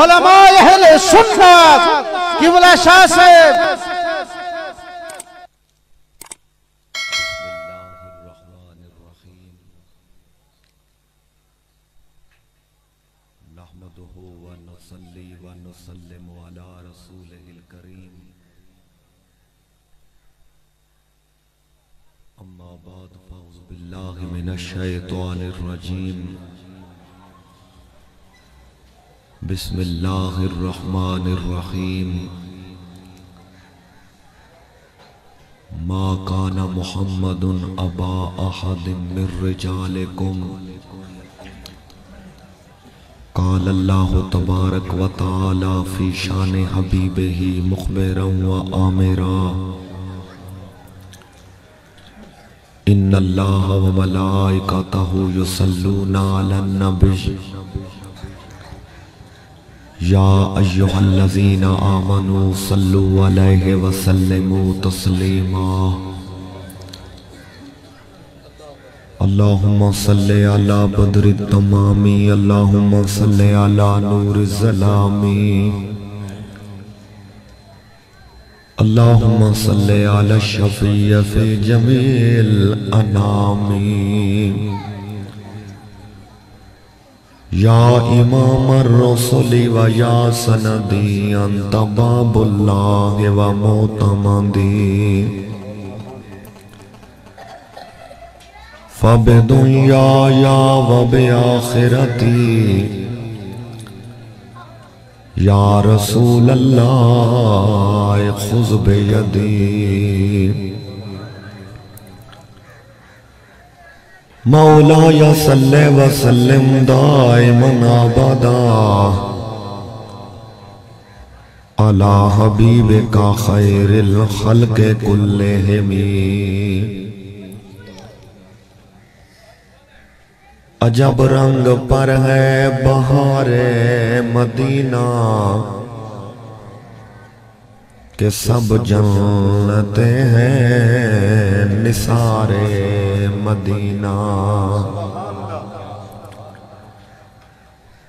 उलमाए अहले सुन्नत क़िबला शाह साहब। बिस्मिल्लाहिर्रहमानिर्रहीम। मा काना मुहम्मदुन अबा अहदिम मिर रिजालिकुम क़ाल अल्लाहु तबारक व तआला फ़ी शान हबीबिही मुख़बिरन व आमिरा इन्नल्लाह व मलाइकतहु युसल्लूना अलन नबी या अय्युहल्लज़ीना आमनू सल्लु अलैहि व सल्लिमू तस्लीमा। अल्लाहुम्मा सल्लि अला बद्रि तमामी अल्लाहुम्मा सल्लि अला नूरि ज़लामी अल्लाहुम्मा सल्लि अला शफ़ीअ फ़ी जमील अनामी। या इमाम रसूली व या सनदी अंत बाबुल्लाह व मोतमदी फबिदुनिया या व बिआखिरती या रसूल अल्लाह खुज़ बियदी। मौलाया सल्ले व सल्लिम दाइमन अबदा अला हबीबिका खैरिल खल्क़ि कुल्लिहिम। अजब रंग पर है बहारे मदीना के सब जानते हैं निसारे मदीना।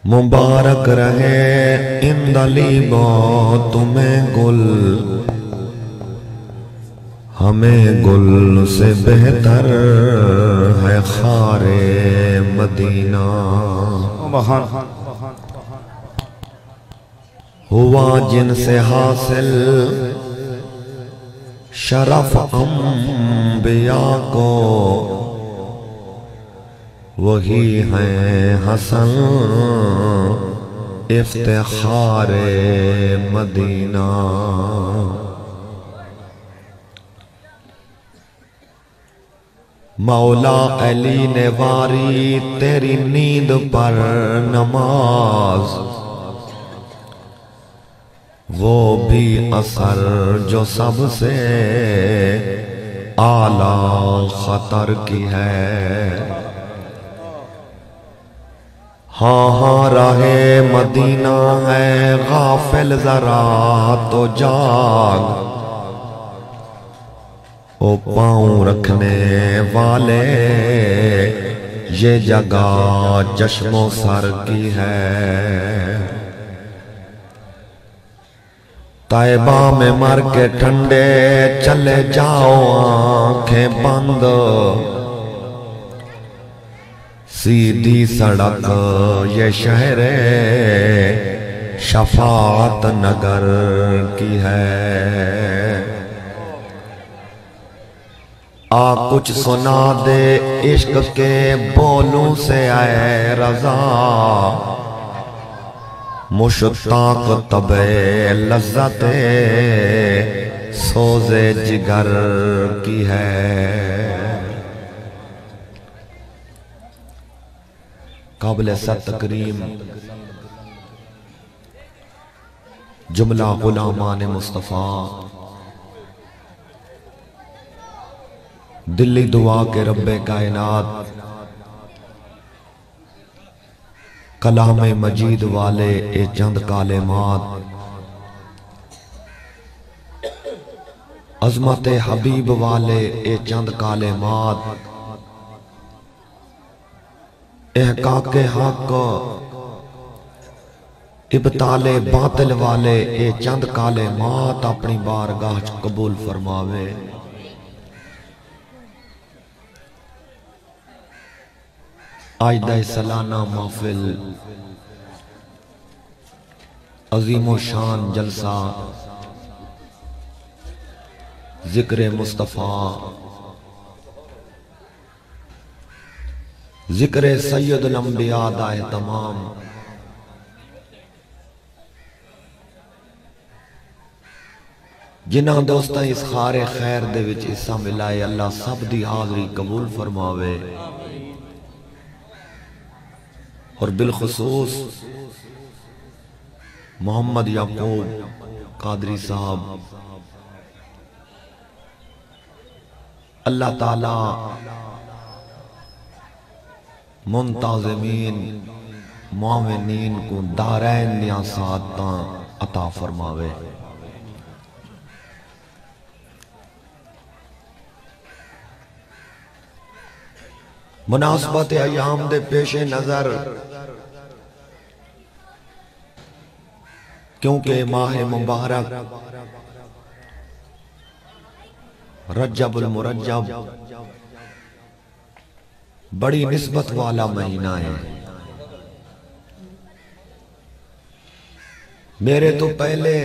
मुबारक रहे इंदलीबो तुम्हें गुल हमें गुल से बेहतर है खारे मदीना। हुआ जिनसे हासिल शरफ अंबिया को वही हैं हसन इफ्तिखारे मदीना। मौला अली ने वारी तेरी नींद पर नमाज वो भी असर जो सबसे आला खतर की है। हाँ हाँ राहे मदीना है गाफिल जरा तो जाग ओ पाँव रखने वाले ये जगह चश्मों सर की है। तैबा में मर के ठंडे चले जाओ आंखें बंद सीधी सड़क ये शहरे शफात नगर की है। आ कुछ सुना दे इश्क के बोलों से आए रज़ा मुश्ताक तबे लज्जते सोजे जिगर की है। काबिल सत तकरीम जुमला गुलामान मुस्तफ़ा दिल्ली दुआ के रब्बे कायनात कलाम मजीद वाले ए चंद कालेमात अजमत हबीब वाले ए चंद कालेमात एहकाके हक इबताले बातिल वाले ए चंद काले मात अपनी बारगाह च कबूल फरमावे। आज दा सालाना महफिल अजीमो शान जलसा जिक्र मुस्तफ़ा जिक्र सैयदुल अंबिया दा तमाम जिन्हां दोस्तां इस खारे खैर दे विच हिस्सा मिलाए अल्लाह सब दी हाज़री कबूल फरमावे। और बिलखुसूस मोहम्मद याकूब कादरी साहब अल्लाह ताला मुंताज़िमीन मुआविनीन को दारैन नियासात अता फरमावे। मुनासबत अयाम दे पेशे नजर क्योंकि माह मुबारक रज्जबुल मुरज्जब बड़ी निस्बत वाला महीना है। मेरे तो पहले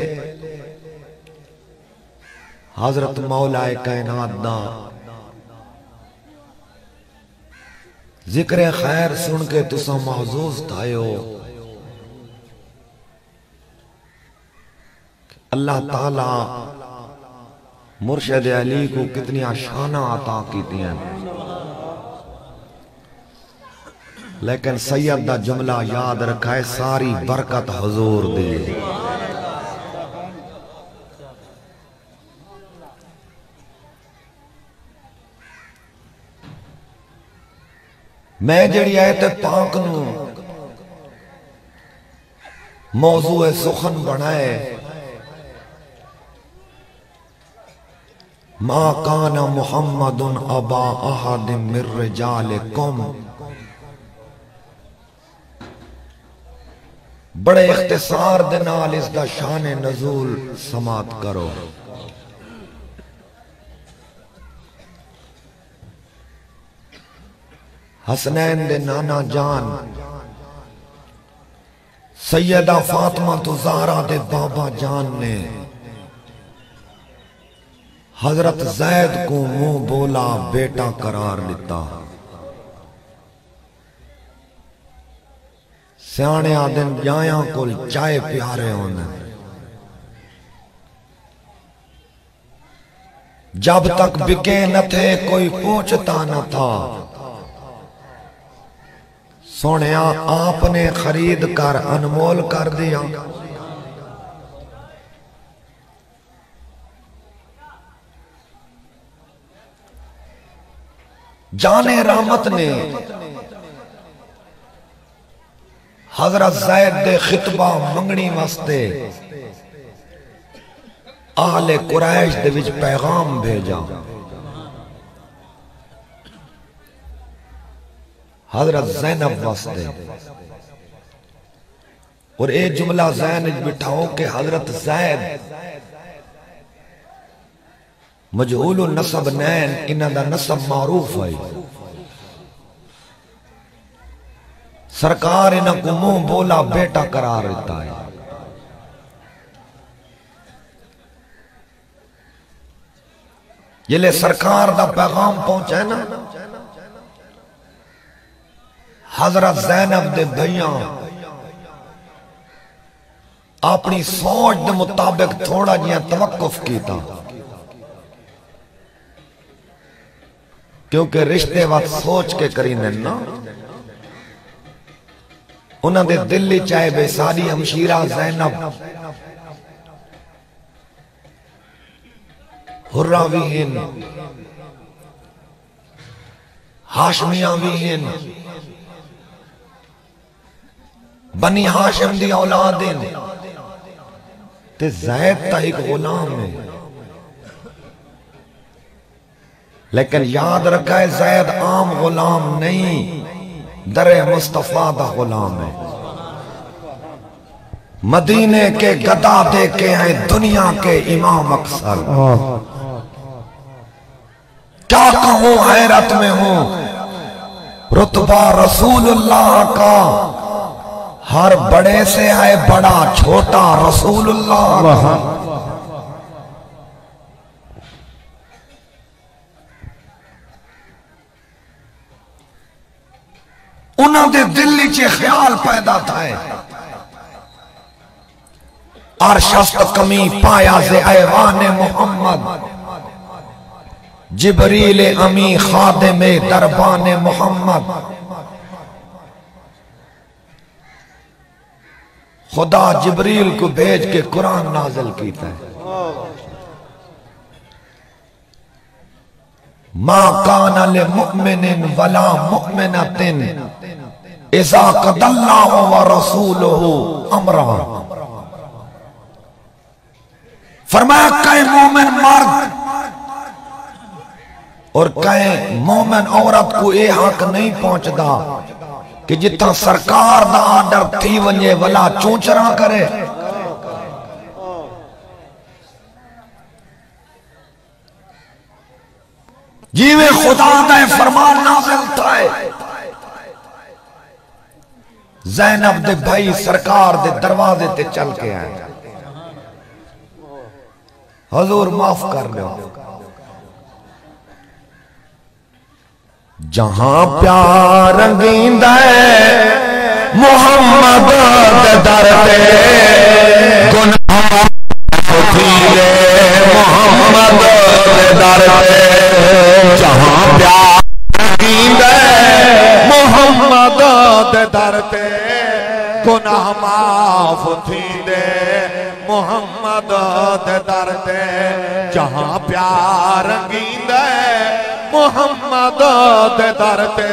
हजरत मौलाए कायनात दा जिक्र खैर सुन के तुसा महजूज थायो। अल्लाह ताला मुर्शद अली को कितनी शाना अता की हैं, लेकिन सैयद दा जुमला याद रखा है, सारी बरकत हुजूर दी। मैं जड़ी आयत पाक नू मौजू सुखन बनाए, मा काना मुहम्मदुन अबा अहद मिर रिजालिकुम, बड़े इख्तिसार दे नाल इसदा शान नजूल समात करो। हसनैन दे नाना जान सैयदा फातिमा तो ज़हरा दे बाबा जान ने हजरत जैद को मुंह बोला बेटा करार दिता। सियाने आदन जाया को चाय प्यारे होने, जब तक बिके न थे कोई पूछता न था, सोनिया आपने खरीद कर अनमोल कर दिया। जाने रहमत ने हजरत ज़ैद दे खितबा मंगनी वास्ते आहले कुरैश दे विच पैगाम भेजा। हजरत ज़ैनब वास्ते, और ए जुमला ज़हन विच बिठाओ कि हजरत ज़ैद मजहूल नसब नैन, इन्हां दा नसब मारूफ है। सरकार इन्हां को मुंह बोला बेटा करार देता है। जिले सरकार दा पैगाम पहुंचा है ना, हजरत ज़ैनब दे भैया अपनी सोच के मुताबिक थोड़ा जिहा तवक्कुफ किया, क्योंकि रिश्ते वक्त सोच के करीने ना। उन्होंने दिल चाहे बे सारी हमशीरा ज़ैनब हुर्रा भी हैं, हाशमिया भी हैं, बनी हाशिम दी औलाद हैं, ते ज़ैद ता एक गुलाम है। लेकिन याद रखा है ज़ैद आम गुलाम नहीं, दरे मुस्तफा दा गुलाम है। मदीने के गदा दे के हैं दुनिया के इमाम अक्सर। क्या कहूं, हैरत में हूं। रुतबा रसूलुल्लाह का हर बड़े से है बड़ा, छोटा रसूलुल्लाह का। उन्होंने दिल्ली च ख्याल पैदा था अरशस्त कमी पाया से ऐवान मोहम्मद जिबरील अमी खादिम दरबान मोहम्मद। खुदा जिबरील को भेज के कुरान नाज़िल कीता है। मा कान लिल मुमिनिन वला मुमिनतिन इज़ा क़दल्लाहु व रसूलुहु अमरा। फरमाया कई मोमिन मर्द और कई मोमिन औरत को यह हक नहीं पहुंचता कि जितना सरकार दा आर्डर थी वने वाला चूचरा करे। जिवे खुदा दा फरमान नाज़िल था ज़ैनब दे भाई सरकार दे दरवाजे ते चल के आए, हुजूर माफ कर लो। जहां प्यार रंगींदा है मोहम्मद दे दर ते गुनाह थीले मोहम्मद दे दर ते। जहां प्यार रंगींदा है मोहम्मद दे दर ते गुनाह माफ थींदे मोहम्मद दे दर ते। जहां प्यार रंगींदा है मोहम्मद दे दर ते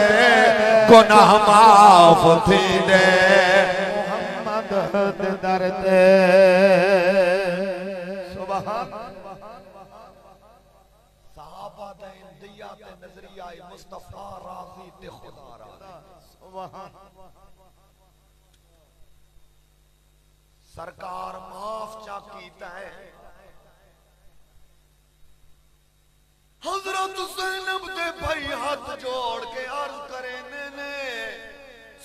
गुनाह माफ थींदे मोहम्मद दे दर ते। सुभान सहाबा दा इंदिया ते नजरिया मुस्तफा राज़ी ते खुदा राज़ी। सुभान सरकार माफ चा कीता है। हजरत ज़ैनब दे भाई हाथ जोड़ के अर्ज करे ने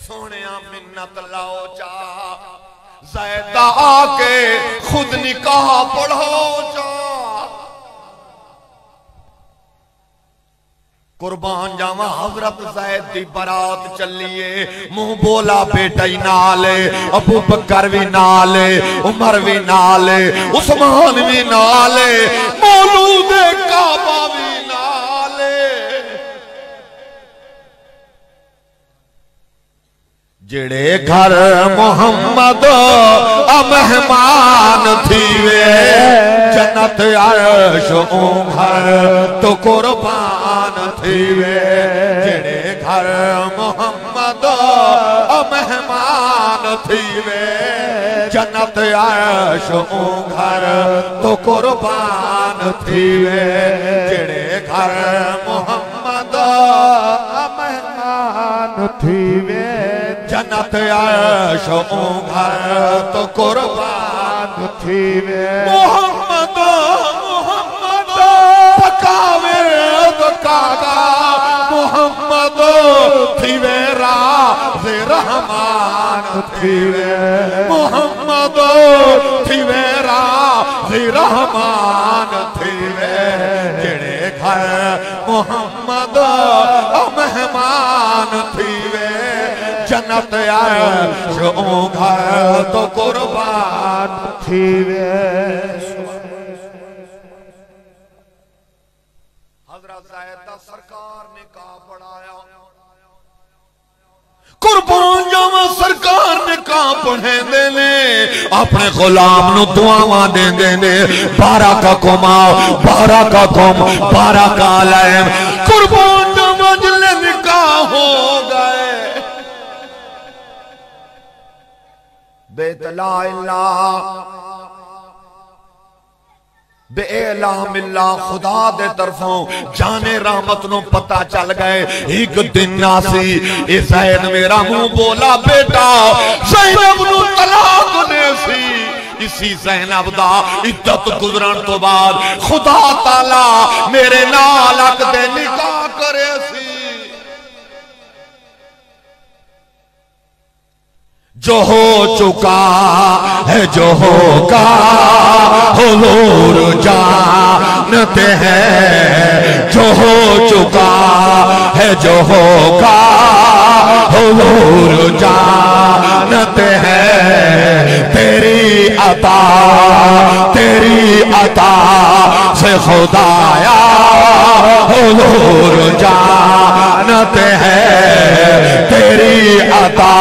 सोने मिन्नत लाओ चा ज़ैदा आके खुद निकाह पढ़ाओ चा। कुर्बान जावा हजरत ज़ैद दी बारात चलिए मुंह बोला बेटा ही नाले, अबू बकर भी नाले, उमर भी नाले, उस्मान भी नाले, मौलूद काबा भी नाले। जेड़े घर मोहम्मद मेहमान थीवे जन्नत अर्श घर तो कुर्बान थीवे। जेड़े घर मोहम्मद मेहमान थीवे जन्नत अर्श घर तो कुर्बान थीवे। जेड़े घर मोहम्मद मेहमान थीवे जन्नत अर्श घर तो कुर्बान थीवे। मोहम्मद मोहम्मद पकावे कागा मोहम्मद थीवे राज़ रहमान थीवे। मोहम्मद थीवे राज़ रहमान थीवे। जेड़े घर मोहम्मद मेहमान थीवे जन्नत अर्श घर तो कुर्बान थीवे। हज़रत ज़ैद सरकार ने कहा पढ़ाया कुर्बान जावा सरकार ने कहा पढ़े देने अपने गुलाम नु दुआवां देंदे ने। 12 का कुमाओ 12 का कुम 12 का अलैम कुर्बान जावा जिले निकाह हो गए। बेतला बेलामिल्ला खुदा दे तरफों जाने रहमत नु पता चल गए। एक दिन नासी ज़ैद मेरा मुंह बोला बेटा ज़ैनब नु तलाक दे सी। बीबी ज़ैनब दा इद्दत गुजरन तो बाद खुदा ताला मेरे नाल अकदे निकाह करे सी। जो हो चुका है जो होगा हुजूर जानते हैं। जो हो चुका है जो होगा हुजूर जानते हैं। तेरी अता से खुदाया हुजूर जानते हैं। तेरी अता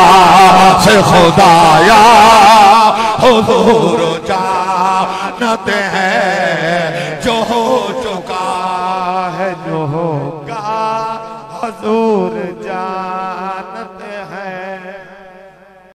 से खुदाया हुजूर जानते हैं।